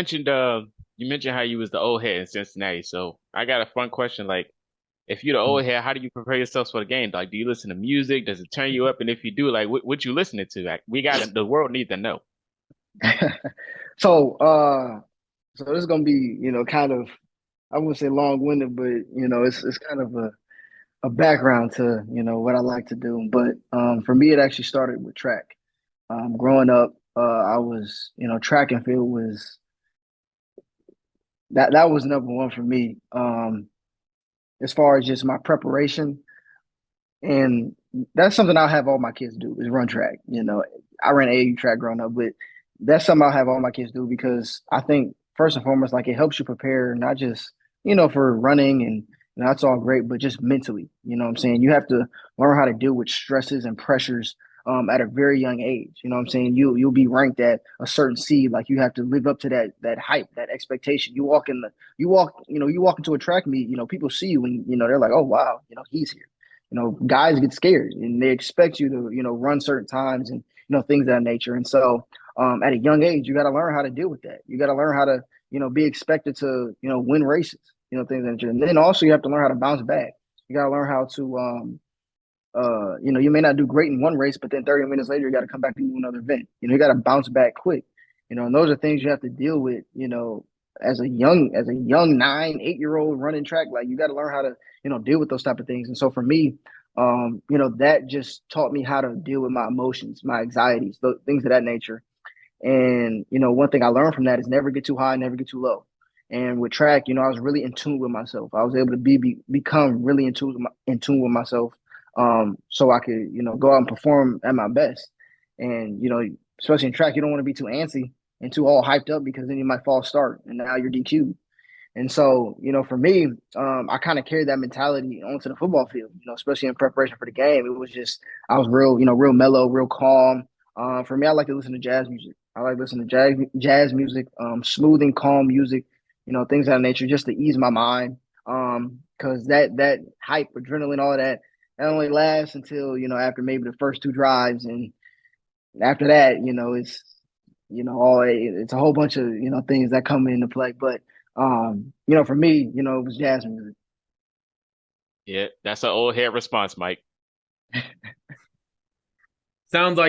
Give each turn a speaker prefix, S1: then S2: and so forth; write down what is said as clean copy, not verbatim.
S1: mentioned you mentioned how you was the old head in Cincinnati. So I got a fun question. Like, if you're the old head, how do you prepare yourself for the game? Like, do you listen to music? Does it turn you up? And if you do, like, what you listening to? Like, the world needs to know.
S2: So, so this is gonna be, kind of, I wouldn't say long-winded, but it's kind of a background to, what I like to do. But for me, it actually started with track. Growing up, I was, track and field was that was number one for me. As far as just my preparation, and that's something I'll have all my kids do is run track. I ran AAU track growing up, but that's something I'll have all my kids do because I think first and foremost, like it helps you prepare not just for running and that's all great, but just mentally. You know what I'm saying? You have to learn how to deal with stresses and pressures at a very young age. You know what I'm saying? You'll be ranked at a certain seed, like you have to live up to that hype, that expectation. You walk into a track meet. People see you and they're like, oh wow, he's here. Guys get scared and they expect you to, run certain times and, things of that nature. And so, at a young age, you got to learn how to deal with that. You got to learn how to, be expected to, win races, things of that nature. And then also you have to learn how to bounce back. You got to learn how to, you may not do great in one race, but then 30 minutes later, you got to come back and do another event. You got to bounce back quick. And those are things you have to deal with, as a young 9, 8 year old running track. Like you got to learn how to, deal with those type of things. And so for me, that just taught me how to deal with my emotions, my anxieties, things of that nature. And, one thing I learned from that is never get too high, never get too low. And with track, I was really in tune with myself. I was able to become really in tune with myself, so I could, go out and perform at my best. And, especially in track, you don't want to be too antsy and too all hyped up because then you might false start and now you're DQ'd. And so, for me, I kind of carried that mentality onto the football field, especially in preparation for the game. It was just, I was real, real mellow, real calm. For me, I like to listen to jazz music. I like listening to jazz music, smooth and calm music, things of that nature, just to ease my mind. Because that hype, adrenaline, all of that, that only lasts until after maybe the first two drives, and after that, it's all it's a whole bunch of things that come into play. But for me, it was jazz music.
S1: Yeah, that's an old head response, Mike.
S3: Sounds like